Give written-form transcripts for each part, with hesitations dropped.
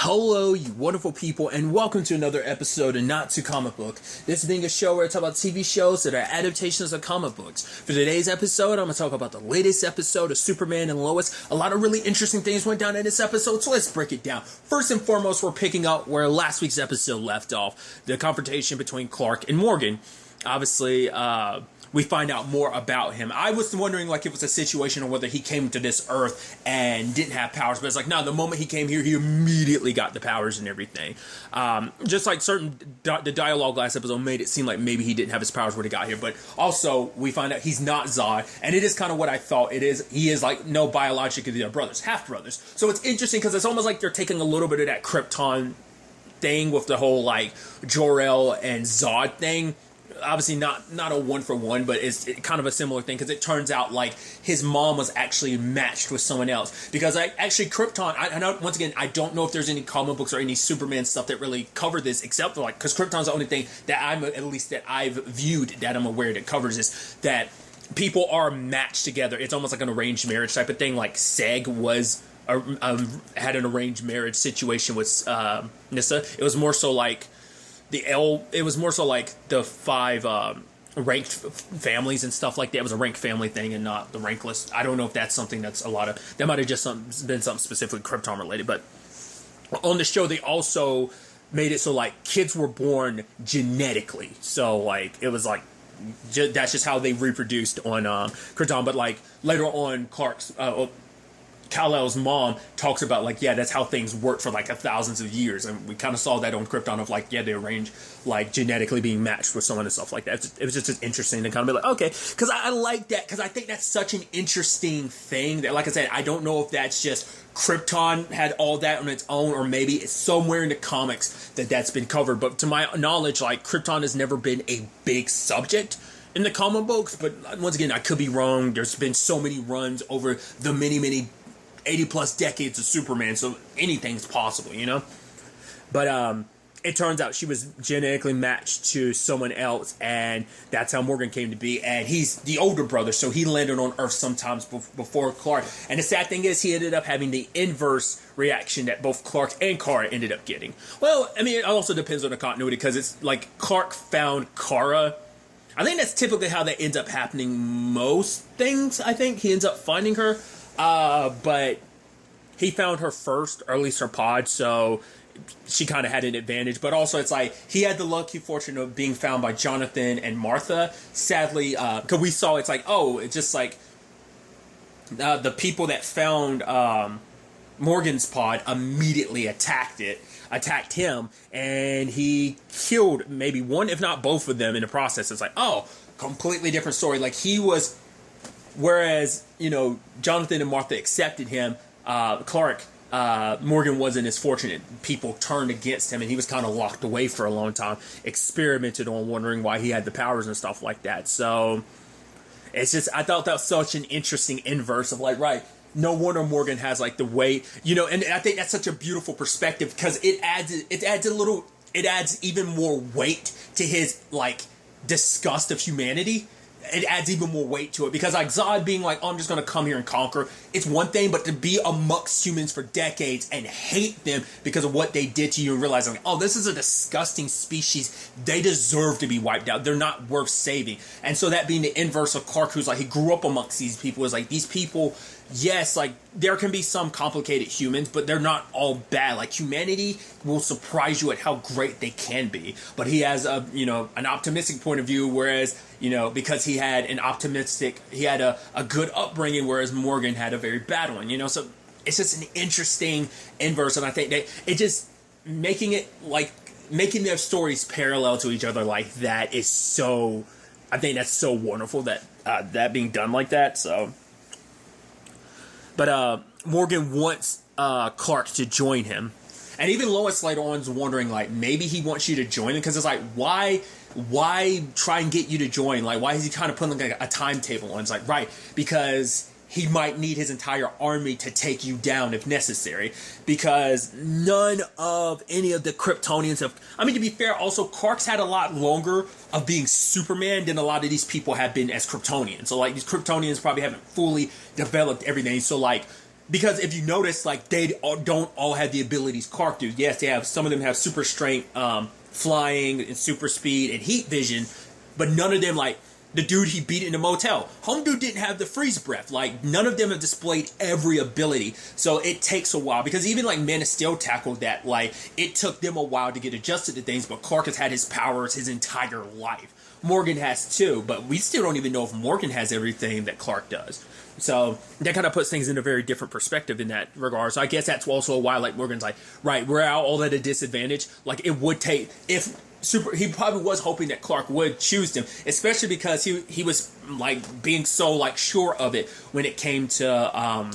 Hello, you wonderful people, and welcome to another episode of Not Too Comic Book. This being a show where I talk about TV shows that are adaptations of comic books. For today's episode, I'm going to talk about the latest episode of Superman and Lois. A lot of really interesting things went down in this episode, so let's break it down. First and foremost, we're picking up where last week's episode left off. The confrontation between Clark and Morgan. Obviously, we find out more about him. I was wondering, like, if it was a situation of whether he came to this Earth and didn't have powers, but it's like, no, the moment he came here, he immediately got the powers and everything. Just like the dialogue last episode made it seem like maybe he didn't have his powers when he got here, but also we find out he's not Zod, and it is kind of what I thought it is. He is like, no, biologically they're brothers, half brothers. So it's interesting because it's almost like they're taking a little bit of that Krypton thing with the whole like Jor-El and Zod thing. Obviously not a one-for-one, but it's kind of a similar thing because it turns out like his mom was actually matched with someone else. Because actually Krypton, I know, once again, I don't know if there's any comic books or any Superman stuff that really cover this, except for like, because Krypton's the only thing that I've viewed that I'm aware that covers this, that people are matched together. It's almost like an arranged marriage type of thing. Like Seg was had an arranged marriage situation with Nissa. It was more so like it was more so like the five ranked families and stuff like that. It was a ranked family thing and not the rankless. I don't know if that's something that might have just been something specifically Krypton related. But on the show, they also made it so like kids were born genetically. So like it was like that's just how they reproduced on Krypton. But like later on, Kal-El's mom talks about like, yeah, that's how things work for like thousands of years, and we kind of saw that on Krypton of like, yeah, they arrange like genetically being matched with someone and stuff like that. It was just interesting to kind of be like, okay, because I like that, because I think that's such an interesting thing that, like I said, I don't know if that's just Krypton had all that on its own, or maybe it's somewhere in the comics that's been covered. But to my knowledge, like Krypton has never been a big subject in the comic books. But once again, I could be wrong. There's been so many runs over the many 80 plus decades of Superman, so anything's possible, you know? But it turns out she was genetically matched to someone else, and that's how Morgan came to be. And he's the older brother, so he landed on Earth sometimes before Clark. And the sad thing is, he ended up having the inverse reaction that both Clark and Kara ended up getting. Well, I mean, it also depends on the continuity, because it's like Clark found Kara. I think that's typically how that ends up happening most things. I think he ends up finding her. But he found her first, or at least her pod, so she kind of had an advantage. But also, it's like he had the lucky fortune of being found by Jonathan and Martha. Sadly, because we saw it's like, oh, it's just like the people that found Morgan's pod immediately attacked him, and he killed maybe one, if not both of them in the process. It's like, oh, completely different story. Like he was. Whereas, you know, Jonathan and Martha accepted him, Morgan wasn't as fortunate. People turned against him, and he was kind of locked away for a long time, experimented on, wondering why he had the powers and stuff like that. So, it's just, I thought that was such an interesting inverse of like, right, no wonder Morgan has like the weight, you know, and I think that's such a beautiful perspective, because it adds even more weight to his like disgust of humanity. It adds even more weight to it, because like Zod being like, oh, I'm just going to come here and conquer, it's one thing, but to be amongst humans for decades and hate them because of what they did to you, and realizing, oh, this is a disgusting species, they deserve to be wiped out, they're not worth saving. And so that being the inverse of Clark, who's like, he grew up amongst these people, is like, these people, yes, like there can be some complicated humans, but they're not all bad. Like humanity will surprise you at how great they can be. But he has an optimistic point of view, whereas, you know, because he had a good upbringing, whereas Morgan had a very bad one, you know. So it's just an interesting inverse, and I think that it just making their stories parallel to each other like that is so, I think that's so wonderful that that being done like that. So. But Morgan wants Clark to join him. And even Lois later on is wondering, like, maybe he wants you to join him. Because it's like, why try and get you to join? Like, why is he kind of putting like a timetable on? It's like, right, because he might need his entire army to take you down if necessary. Because none of any of the Kryptonians have... I mean, to be fair, also, Clark's had a lot longer of being Superman than a lot of these people have been as Kryptonians. So, like, these Kryptonians probably haven't fully developed everything. So, like, because if you notice, like, don't all have the abilities Clark do. Yes, they have, some of them have super strength, flying and super speed and heat vision, but none of them, like the dude he beat in the motel, home dude didn't have the freeze breath. Like, none of them have displayed every ability, so it takes a while, because even like Man of Steel tackled that. Like, it took them a while to get adjusted to things, but Clark has had his powers his entire life. Morgan has too, but we still don't even know if Morgan has everything that Clark does. So that kind of puts things in a very different perspective in that regard. So I guess that's also why, like, Morgan's like, right, we're all at a disadvantage. Like, it would take, if he probably was hoping that Clark would choose them, especially because he was like being so like sure of it when it came to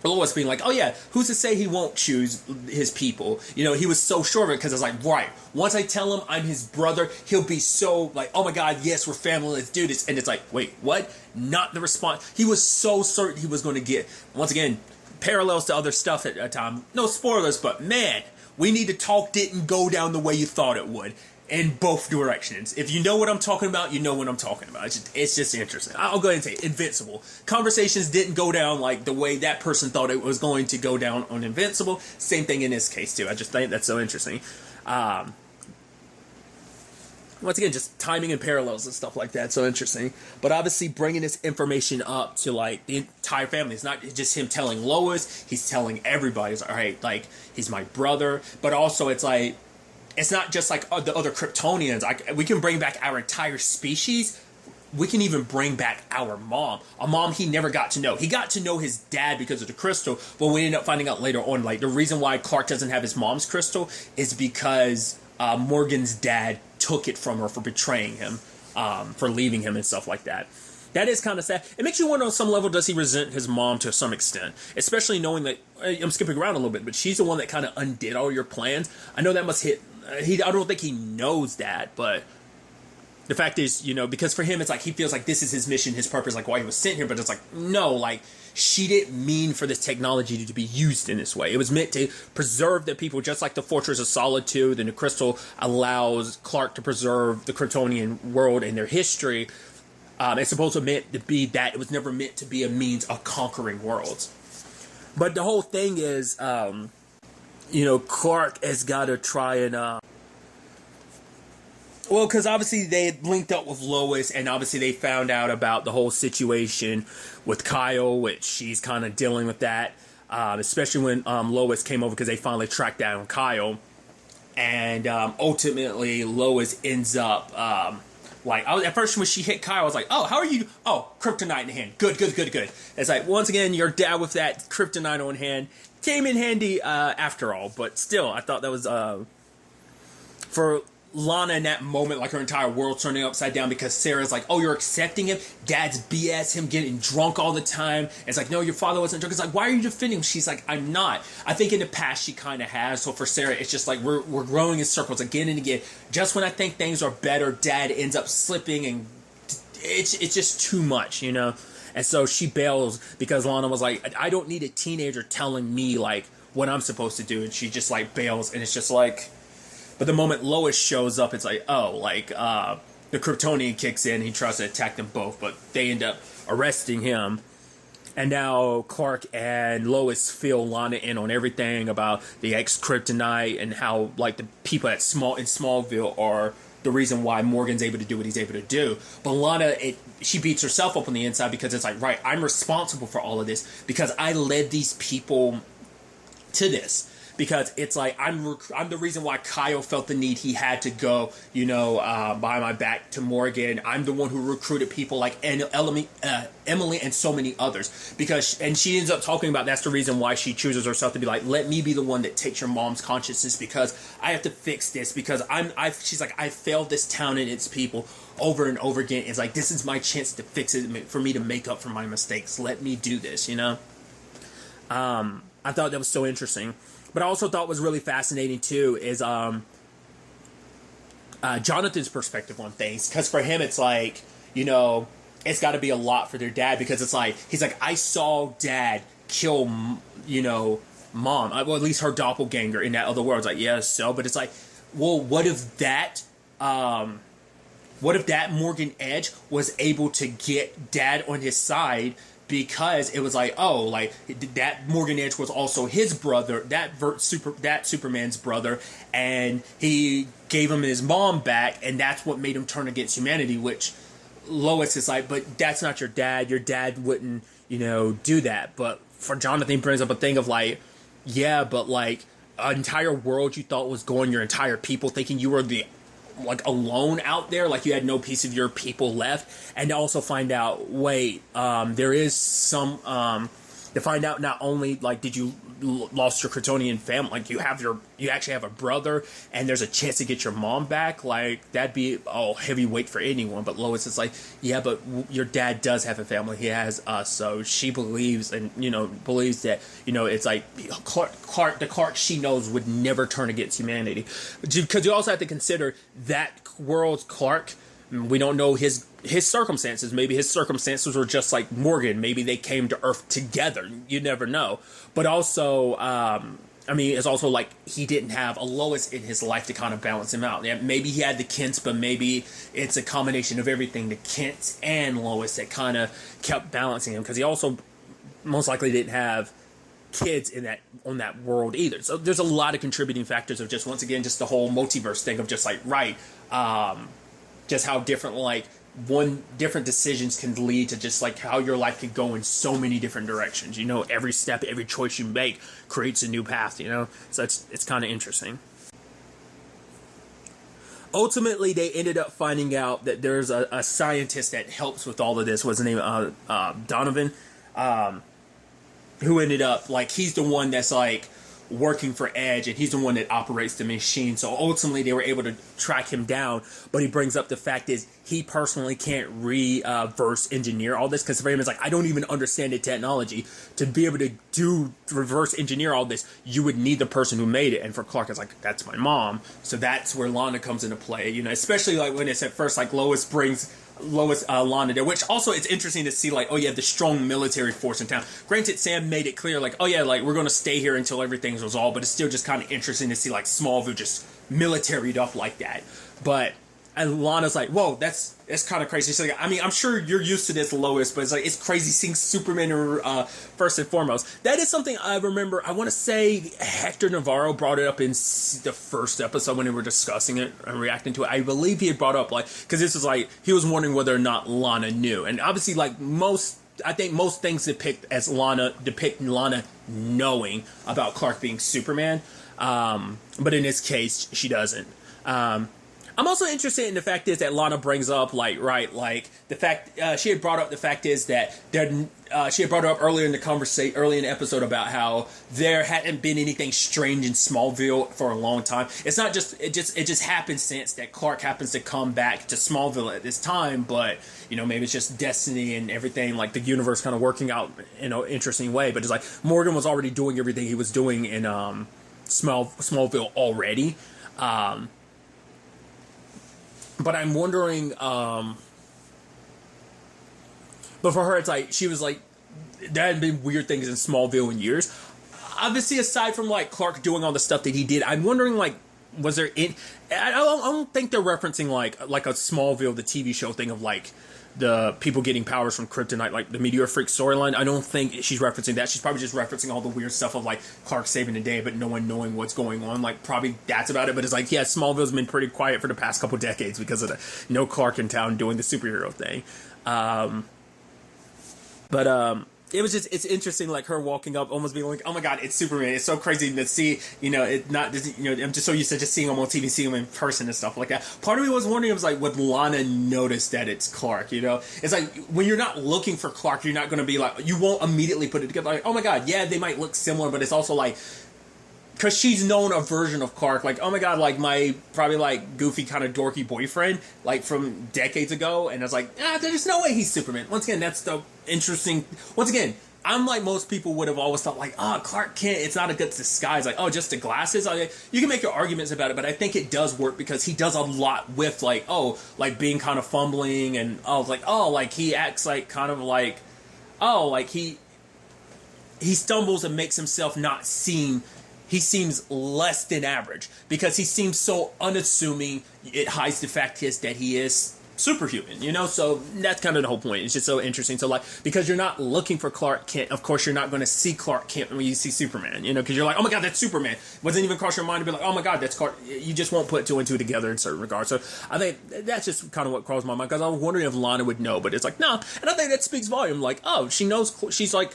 Lois being like, oh yeah, who's to say he won't choose his people? You know, he was so sure of it, because it's like, right, once I tell him I'm his brother, he'll be so like, oh my god, yes, we're family, let's do this. And it's like, wait, what? Not the response. He was so certain he was going to get. Once again, parallels to other stuff at a time. No spoilers, but man, We Need to Talk didn't go down the way you thought it would. In both directions. If you know what I'm talking about, you know what I'm talking about. It's just interesting. I'll go ahead and say Invincible. Conversations didn't go down like the way that person thought it was going to go down on Invincible. Same thing in this case too. I just think that's so interesting. Once again, just timing and parallels and stuff like that. So interesting. But obviously bringing this information up to like the entire family. It's not just him telling Lois. He's telling everybody. It's all right, like, he's my brother. But also it's like, it's not just like the other Kryptonians. We can bring back our entire species. We can even bring back our mom. A mom he never got to know. He got to know his dad because of the crystal, but we ended up finding out later on, like, the reason why Clark doesn't have his mom's crystal is because Morgan's dad took it from her for betraying him, for leaving him and stuff like that. That is kind of sad. It makes you wonder, on some level, does he resent his mom to some extent? Especially knowing that, I'm skipping around a little bit, but she's the one that kind of undid all your plans. I know that must hit... I don't think he knows that, but the fact is, you know, because for him, it's like he feels like this is his mission, his purpose, like why he was sent here, but it's like, no, like, she didn't mean for this technology to be used in this way. It was meant to preserve the people, just like the Fortress of Solitude and the crystal allows Clark to preserve the Kryptonian world and their history. It's supposed to meant to be that. It was never meant to be a means of conquering worlds. But the whole thing is, you know, Clark has got to try and, well, because obviously they had linked up with Lois, and obviously they found out about the whole situation with Kyle, which she's kind of dealing with that, especially when Lois came over, because they finally tracked down Kyle, and ultimately Lois ends up, like, at first when she hit Kyle, I was like, oh, how are you? Oh, kryptonite in hand. Good. It's like, once again, your dad with that kryptonite on hand came in handy after all, but still, I thought that was, for Lana in that moment, like her entire world turning upside down because Sarah's like, oh, you're accepting him? Dad's BS, him getting drunk all the time. And it's like, no, your father wasn't drunk. It's like, why are you defending him? She's like, I'm not. I think in the past she kind of has. So for Sarah, it's just like we're growing in circles again and again. Just when I think things are better, Dad ends up slipping, and it's just too much, you know? And so she bails because Lana was like, I don't need a teenager telling me, like, what I'm supposed to do. And she just, like, bails. And it's just like... But the moment Lois shows up, it's like, oh, like, the Kryptonian kicks in. He tries to attack them both, but they end up arresting him. And now Clark and Lois fill Lana in on everything about the ex-Kryptonite and how, like, the people in Smallville are the reason why Morgan's able to do what he's able to do. But Lana, she beats herself up on the inside because it's like, right, I'm responsible for all of this because I led these people to this. Because it's like, I'm the reason why Kyle felt the need he had to go, you know, behind my back to Morgan. I'm the one who recruited people like Emily and so many others. And she ends up talking about that's the reason why she chooses herself to be like, let me be the one that takes your mom's consciousness because I have to fix this. Because she's like, I failed this town and its people over and over again. It's like, this is my chance to fix it, for me to make up for my mistakes. Let me do this, you know? I thought that was so interesting. But I also thought was really fascinating, too, is Jonathan's perspective on things. Because for him, it's like, you know, it's got to be a lot for their dad. Because it's like, he's like, I saw Dad kill, you know, Mom. Well, at least her doppelganger in that other world. It's like, yeah, so. But it's like, well, what if that Morgan Edge was able to get Dad on his side because it was like, oh, like that Morgan Edge was also his brother, that Superman's brother, and he gave him his mom back, and that's what made him turn against humanity. Which Lois is like, but that's not your dad. Your dad wouldn't, do that. But for Jonathan, he brings up a thing of like, yeah, but like an entire world you thought was going, your entire people thinking you were the alone out there, like you had no piece of your people left, and to also find out, wait, there is some, to find out not only like did you lost your Kryptonian family, like you actually have a brother, and there's a chance to get your mom back, like that'd be heavy weight for anyone. But Lois is like, yeah, but your dad does have a family, he has us, so she believes, and believes that it's like the Clark she knows would never turn against humanity, because you also have to consider that world's Clark. We don't know his circumstances. Maybe his circumstances were just like Morgan. Maybe they came to Earth together. You never know. But also, it's also like he didn't have a Lois in his life to kind of balance him out. Yeah, maybe he had the Kents, but maybe it's a combination of everything, the Kents and Lois, that kind of kept balancing him, because he also most likely didn't have kids on that world either. So there's a lot of contributing factors of just, once again, just the whole multiverse thing of just like, just how different, like, different decisions can lead to just like how your life can go in so many different directions. Every step, every choice you make creates a new path, so it's kind of interesting. Ultimately, they ended up finding out that there's a scientist that helps with all of this. What's his name? Donovan, who ended up, like, he's the one that's like working for Edge, and he's the one that operates the machine. So ultimately they were able to track him down, but he brings up the fact is he personally can't reverse engineer all this, because for him it's like, I don't even understand the technology to be able to do reverse engineer all this. You would need the person who made it, and for Clark it's like, that's my mom. So that's where Lana comes into play, especially like when it's at first like Lois, Lana there, which also it's interesting to see, like, oh yeah, the strong military force in town. Granted, Sam made it clear, like, oh yeah, like we're gonna stay here until everything's resolved, but it's still just kind of interesting to see like Smallville just militaried up like that. But and Lana's like, whoa, that's kind of crazy. She's like, I'm sure you're used to this, Lois, but it's like, it's crazy seeing Superman first and foremost. That is something I remember. I want to say Hector Navarro brought it up in the first episode when we were discussing it and reacting to it. I believe he had brought up, like, because this is like, he was wondering whether or not Lana knew. And obviously, like, I think most things depict Lana knowing about Clark being Superman. But in this case, she doesn't. I'm also interested in the fact is that Lana brings up, like, the fact, she had brought up the fact is that she had brought up early in the episode about how there hadn't been anything strange in Smallville for a long time. It's not just, it just happenstance that Clark happens to come back to Smallville at this time, but, maybe it's just destiny and everything, like the universe kind of working out in an interesting way. But it's like, Morgan was already doing everything he was doing in Smallville already. But I'm wondering, but for her, it's like, she was like, there hadn't been weird things in Smallville in years. Obviously, aside from, like, Clark doing all the stuff that he did, I'm wondering, like, was there I don't think they're referencing, like a Smallville, the TV show thing of, like, the people getting powers from kryptonite, like the Meteor Freak storyline. I don't think she's referencing that. She's probably just referencing all the weird stuff of, like, Clark saving the day, but no one knowing what's going on. Like, probably that's about it. But it's like, yeah, Smallville's been pretty quiet for the past couple decades because of no Clark in town doing the superhero thing. It was just, it's interesting, like, her walking up, almost being like, oh my god, it's Superman. It's so crazy to see, I'm just so used to just seeing him on TV, seeing him in person and stuff like that. Part of me was wondering, it was like, would Lana notice that it's Clark, It's like, when you're not looking for Clark, you're not going to be like, you won't immediately put it together, like, oh my god, yeah, they might look similar, but it's also like, because she's known a version of Clark, like, oh my god, like, my probably, like, goofy kind of dorky boyfriend, like, from decades ago, and I was like, there's no way he's Superman. Once again, that's the interesting, once again, I'm like most people would have always thought, like, Clark Kent, it's not a good disguise, like, just the glasses. You can make your arguments about it, but I think it does work because he does a lot with, like, being kind of fumbling, and, he acts like, kind of like, he stumbles and makes himself not seem, he seems less than average because he seems so unassuming. It hides the fact that he is superhuman, you know? So that's kind of the whole point. It's just so interesting. So, like, because you're not looking for Clark Kent, of course, you're not going to see Clark Kent when you see Superman, you know? Because you're like, oh my God, that's Superman. Wasn't even cross your mind to be like, oh my God, that's Clark. You just won't put two and two together in certain regards. So I think that's just kind of what crossed my mind, because I was wondering if Lana would know, but it's like, no. And I think that speaks volume. Like, oh, she knows, she's like,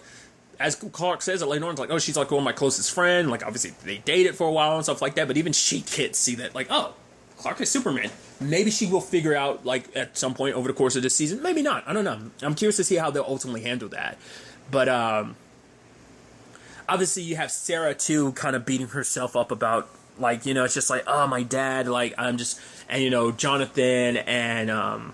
as Clark says it later on, it's like, oh, she's like one of my closest friends. Like, obviously, they dated for a while and stuff like that, but even she can't see that, like, oh, Clark is Superman. Maybe she will figure out, like, at some point over the course of this season. Maybe not. I don't know. I'm curious to see how they'll ultimately handle that. But, obviously, you have Sarah, too, kind of beating herself up about, like, you know, it's just like, oh, my dad, like, I'm just, and, you know, Jonathan and,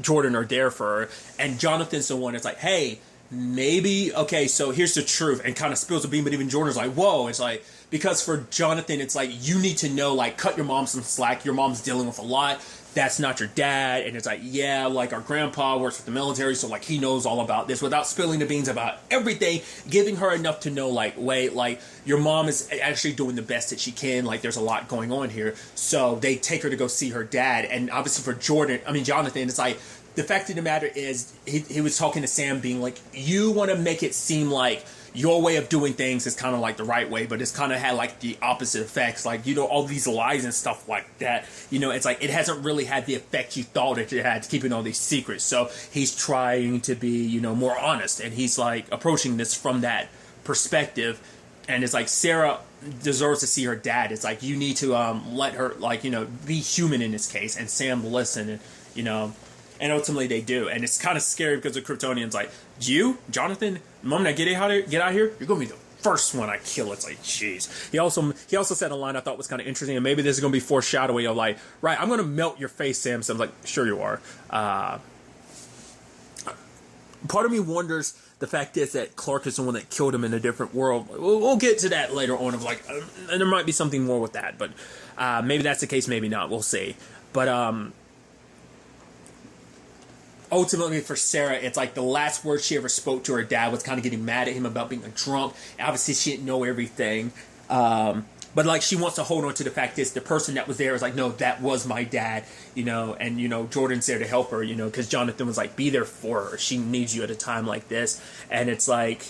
Jordan are there for her, and Jonathan's the one that's like, hey, maybe, okay, so here's the truth, and kind of spills the bean, but even Jordan's like, whoa, it's like, because for Jonathan, it's like, you need to know, like, cut your mom some slack, your mom's dealing with a lot, that's not your dad, and it's like, yeah, like, our grandpa works with the military, so, like, he knows all about this, without spilling the beans about everything, giving her enough to know, like, wait, like, your mom is actually doing the best that she can, like, there's a lot going on here, so they take her to go see her dad, and obviously for Jonathan, it's like, the fact of the matter is, he was talking to Sam being like, you want to make it seem like your way of doing things is kind of like the right way, but it's kind of had like the opposite effects. Like, you know, all these lies and stuff like that, you know, it's like, it hasn't really had the effect you thought it had, keeping all these secrets. So he's trying to be, you know, more honest, and he's like approaching this from that perspective. And it's like, Sarah deserves to see her dad. It's like, you need to let her, like, you know, be human in this case. And Sam listen, and, you know, and ultimately they do. And it's kind of scary because the Kryptonian's like, you, Jonathan, the moment I get out here, you're going to be the first one I kill. It's like, jeez. He also said a line I thought was kind of interesting, and maybe this is going to be foreshadowing of like, right, I'm going to melt your face, Sam. So I'm like, sure you are. Part of me wonders, the fact is that Clark is the one that killed him in a different world. We'll get to that later on, of like, and there might be something more with that, but maybe that's the case, maybe not. We'll see. But ultimately for Sarah, it's like the last word she ever spoke to her dad was kind of getting mad at him about being a drunk. Obviously, she didn't know everything. But like, she wants to hold on to the fact is the person that was there is like, no, that was my dad, you know, and, you know, Jordan's there to help her, you know, because Jonathan was like, be there for her. She needs you at a time like this. And it's like,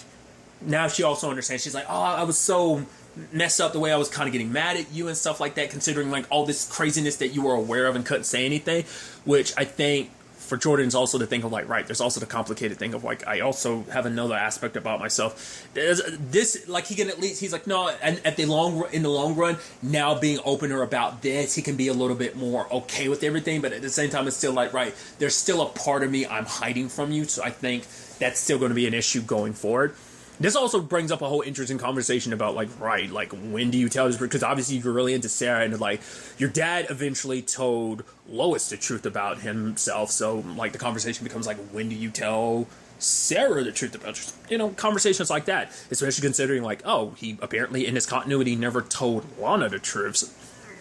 now she also understands. She's like, oh, I was so messed up the way I was kind of getting mad at you and stuff like that, considering like all this craziness that you were aware of and couldn't say anything, which I think for Jordan's also to think of like, right, there's also the complicated thing of like, I also have another aspect about myself. This, like, he can at least, he's like, no, and in the long run, now being opener about this, he can be a little bit more okay with everything, but at the same time, it's still like, right, there's still a part of me I'm hiding from you, so I think that's still going to be an issue going forward. This also brings up a whole interesting conversation about, like, right, like, when do you tell this? Because obviously you're really into Sarah, and, like, your dad eventually told Lois the truth about himself, so, like, the conversation becomes, like, when do you tell Sarah the truth about, you know, conversations like that, especially considering, like, oh, he apparently, in his continuity, never told Lana the truth. So,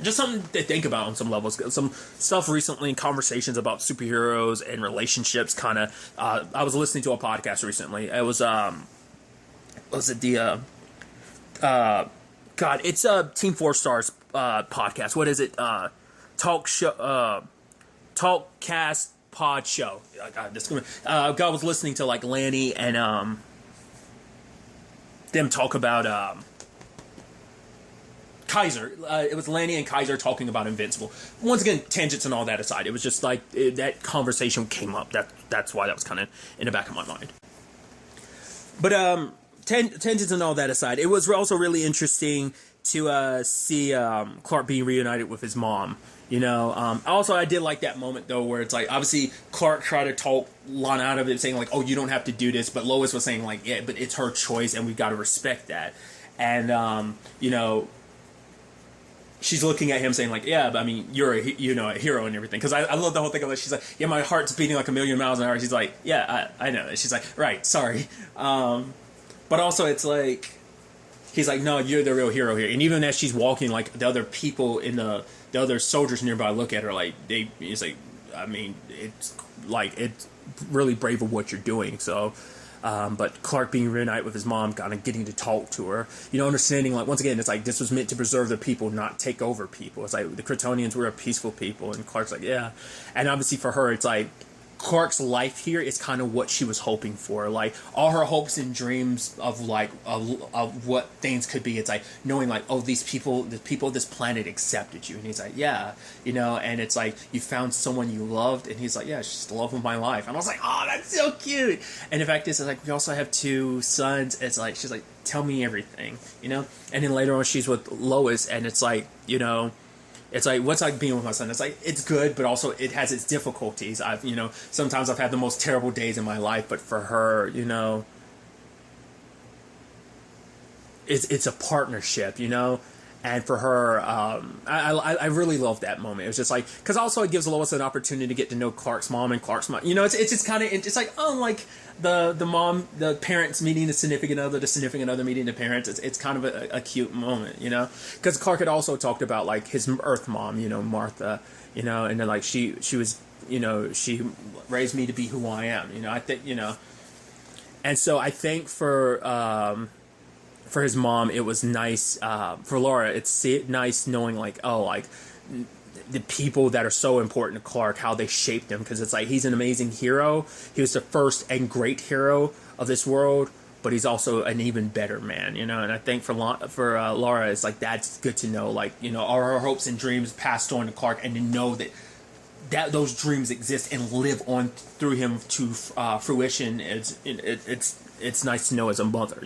just something to think about on some levels. Some stuff recently in conversations about superheroes and relationships, kind of, I was listening to a podcast recently. It was, was it the God, it's Team 4 Stars podcast. What is it? Talkcast pod show. God, was listening to like Lanny and them talk about Kaiser. It was Lanny and Kaiser talking about Invincible. Once again, tangents and all that aside, it was just like that conversation came up. That's why that was kind of in the back of my mind. But tangents and all that aside, it was also really interesting to see Clark being reunited with his mom. You know, also I did like that moment though, where it's like, obviously Clark tried to talk Lana out of it, saying like, "Oh, you don't have to do this," but Lois was saying like, "Yeah, but it's her choice, and we've got to respect that." And you know, she's looking at him saying like, "Yeah, but I mean, you're a hero and everything." Because I love the whole thing of it. She's like, "Yeah, my heart's beating like a million miles an hour." She's like, "Yeah, I know." And she's like, "Right, sorry." But also, it's like, he's like, no, you're the real hero here. And even as she's walking, like, the other people in the other soldiers nearby look at her like, it's like, I mean, it's like, it's really brave of what you're doing. So, But Clark being reunited with his mom, kind of getting to talk to her, understanding, like, once again, it's like this was meant to preserve the people, not take over people. It's like the Kryptonians were a peaceful people, and Clark's like, yeah. And obviously for her, it's like Clark's life here is kind of what she was hoping for. Like, all her hopes and dreams of, like, of what things could be, it's like knowing, like, oh, the people of this planet accepted you. And he's like, yeah, and it's like, you found someone you loved, and he's like, yeah, she's the love of my life. And I was like, oh, that's so cute. And in fact, it's like, we also have 2 sons. It's like, she's like, tell me everything, And then later on, she's with Lois, and it's like, it's like, what's like being with my son? It's like, it's good, but also it has its difficulties. Sometimes I've had the most terrible days in my life, but for her, it's a partnership, And for her, I really love that moment. It was just like, because also it gives Lois an opportunity to get to know Clark's mom and Clark's mom. It's just kind of, it's like, unlike the parents meeting the significant other meeting the parents. It's kind of a cute moment, Because Clark had also talked about, like, his Earth mom, Martha, and then, like, she was, she raised me to be who I am, I think, And so I think for his mom, it was nice. For Laura, it's nice knowing, like, oh, like, the people that are so important to Clark, how they shaped him. Because it's like, he's an amazing hero. He was the first and great hero of this world, but he's also an even better man, And I think for Laura, it's like, that's good to know. Like, all her hopes and dreams passed on to Clark, and to know that those dreams exist and live on through him to fruition. It's nice to know as a mother,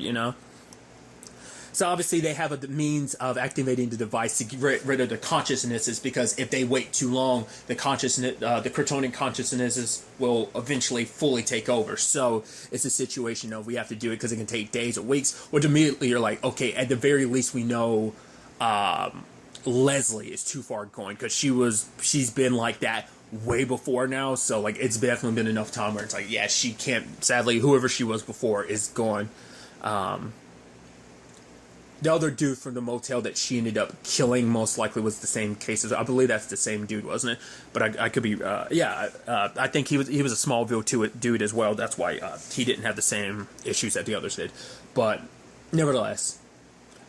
So obviously they have a means of activating the device to get rid of the consciousnesses, because if they wait too long, the Kryptonian consciousnesses will eventually fully take over. So it's a situation of, we have to do it because it can take days or weeks, which immediately you're like, okay, at the very least we know Leslie is too far going, because she's been like that way before now. So, like, it's definitely been enough time where it's like, yeah, she can't, sadly, whoever she was before is gone. The other dude from the motel that she ended up killing most likely was the same case as, I believe that's the same dude, wasn't it? But I could be, I think he was a Smallville dude as well. That's why he didn't have the same issues that the others did. But nevertheless,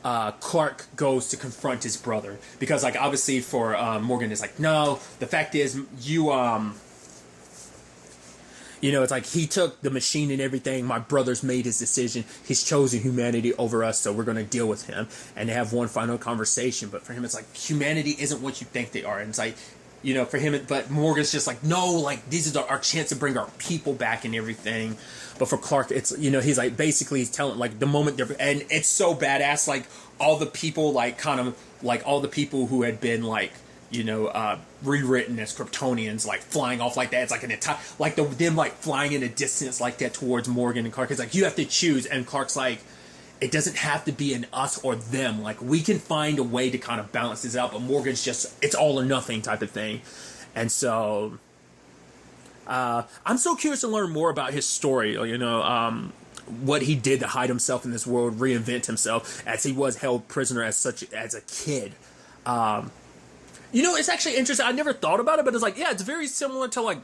Clark goes to confront his brother, because, like, obviously for Morgan, is like, no, the fact is it's like, he took the machine and everything. My brother's made his decision. He's chosen humanity over us, so we're going to deal with him. And they have one final conversation. But for him, it's like, humanity isn't what you think they are. And it's like, for him, but Morgan's just like, no, like, this is our chance to bring our people back and everything. But for Clark, it's, he's like, basically he's telling, like, the moment and it's so badass, like, all the people, like, kind of, like, all the people who had been, like, rewritten as Kryptonians, like, flying off like that. It's like an entire, like, them, like, flying in a distance like that towards Morgan, and Clark is like, you have to choose. And Clark's like, it doesn't have to be an us or them. Like, we can find a way to kind of balance this out. But Morgan's just, it's all or nothing type of thing. And so, I'm so curious to learn more about his story, what he did to hide himself in this world, reinvent himself, as he was held prisoner as a kid. It's actually interesting. I never thought about it, but it's like, yeah, it's very similar to, like,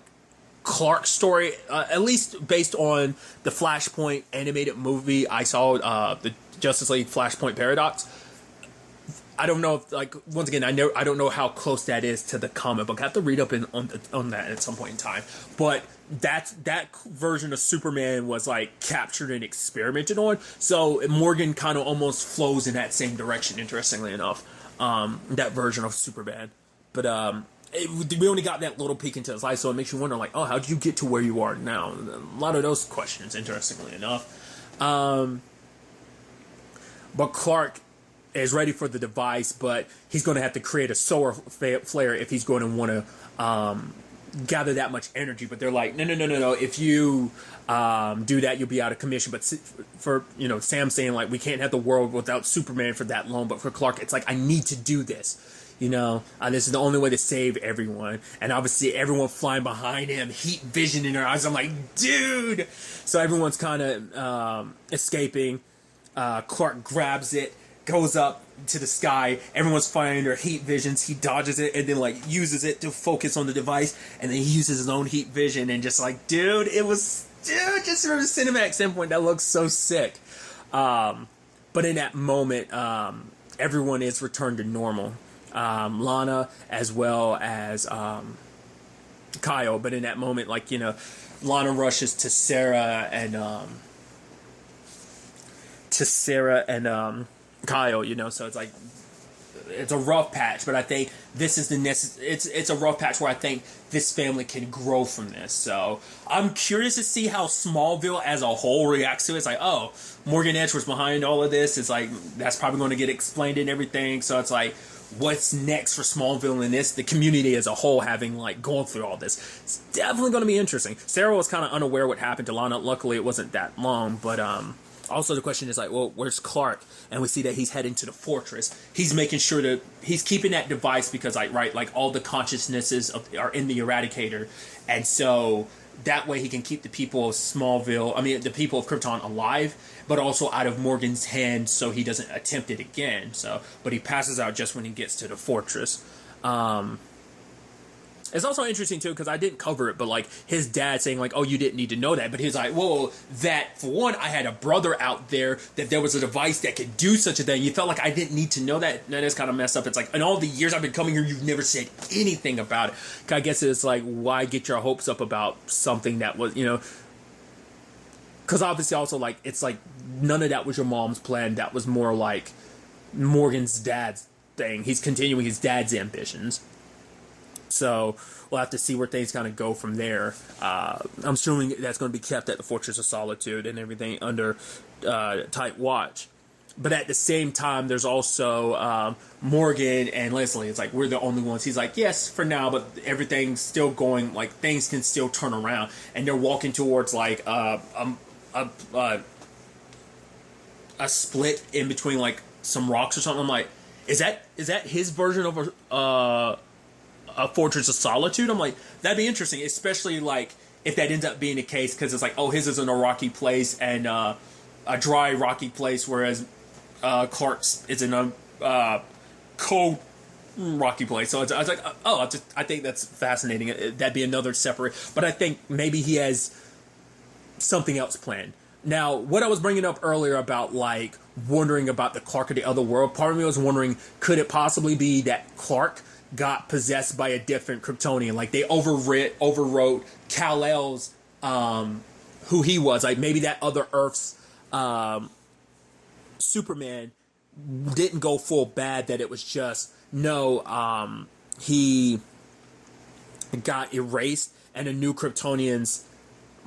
Clark's story, at least based on the Flashpoint animated movie I saw, the Justice League Flashpoint Paradox. I don't know if, like, once again, I don't know how close that is to the comic book. I have to read up on that at some point in time. But that version of Superman was, like, captured and experimented on. So Morgan kind of almost flows in that same direction, interestingly enough. That version of Superman. But we only got that little peek into his life, so it makes you wonder, like, oh, how did you get to where you are now? A lot of those questions, interestingly enough. But Clark is ready for the device, but he's going to have to create a solar flare if he's going to want to gather that much energy. But they're like, no. If you do that, you'll be out of commission. But for Sam saying, like, we can't have the world without Superman for that long. But for Clark, it's like, I need to do this. This is the only way to save everyone. And obviously everyone flying behind him, heat vision in their eyes. I'm like, dude. So everyone's kind of escaping. Clark grabs it, goes up to the sky. Everyone's firing their heat visions. He dodges it and then, like, uses it to focus on the device. And then he uses his own heat vision and just, like, dude, it was dude, just from a cinematic standpoint, that looks so sick. But in that moment, everyone is returned to normal. Lana as well as Kyle. But in that moment, like, you know, Lana rushes to Sarah and Kyle, you know, so it's like it's a rough patch, but I think this is it's a rough patch where I think this family can grow from this. So I'm curious to see how Smallville as a whole reacts to it. It's like, oh, Morgan Edge was behind all of this. It's like that's probably going to get explained and everything. So it's like, what's next for Smallville and the community as a whole having like gone through all this? It's definitely going to be interesting. Sarah was kind of unaware what happened to Lana. Luckily, it wasn't that long, but also the question is like, well, where's Clark? And we see that he's heading to the fortress. He's making sure that he's keeping that device because like all the consciousnesses are in the Eradicator, and so that way he can keep the people of Smallville, the people of Krypton alive, but also out of Morgan's hands so he doesn't attempt it again. So, but he passes out just when he gets to the fortress. It's also interesting too because I didn't cover it, but like his dad saying like, "Oh, you didn't need to know that," but he's like, "Well, that for one, I had a brother out there that there was a device that could do such a thing. You felt like I didn't need to know that. That is kind of messed up. It's like in all the years I've been coming here, you've never said anything about it. I guess it's like, why get your hopes up about something that was, you know?" Because obviously, also like it's like none of that was your mom's plan. That was more like Morgan's dad's thing. He's continuing his dad's ambitions. So we'll have to see where things kind of go from there. I'm assuming that's going to be kept at the Fortress of Solitude and everything under tight watch. But at the same time, there's also Morgan and Leslie. It's like, we're the only ones. He's like, yes, for now, but everything's still going, like, things can still turn around. And they're walking towards, like, a split in between, like, some rocks or something. I'm like, is that his version of a Fortress of Solitude? I'm like, that'd be interesting, especially like if that ends up being the case, because it's like, oh, his is in a rocky place and a dry rocky place, whereas Clark's is in a cold rocky place. So I was like, oh, I think that's fascinating. That'd be another separate, but I think maybe he has something else planned. Now, what I was bringing up earlier about like wondering about the Clark of the other world, part of me was wondering, could it possibly be that Clark got possessed by a different Kryptonian? Like they overwrote Kal-El's who he was. Like maybe that other Earth's Superman didn't go full bad, that it was just he got erased and a new Kryptonian's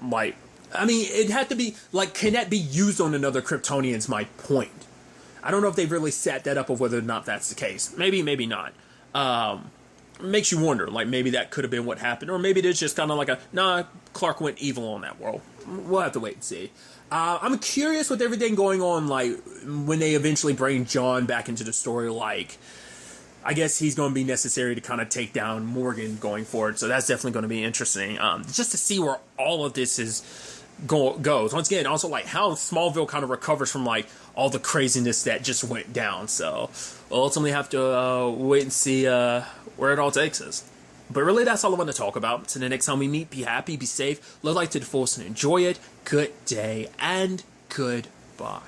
like, it had to be like, can that be used on another Kryptonian's my point. I don't know if they've really set that up of whether or not that's the case. Maybe not. Makes you wonder, like maybe that could have been what happened, or maybe it's just kind of like Clark went evil on that world. We'll have to wait and see. I'm curious with everything going on, like when they eventually bring John back into the story, like I guess he's going to be necessary to kind of take down Morgan going forward. So that's definitely going to be interesting, just to see where all of this goes. Once again, also like how Smallville kind of recovers from like all the craziness that just went down. So we'll ultimately have to wait and see where it all takes us. But really, that's all I want to talk about. So the next time we meet, be happy, be safe, live life to the fullest, and enjoy it. Good day and goodbye.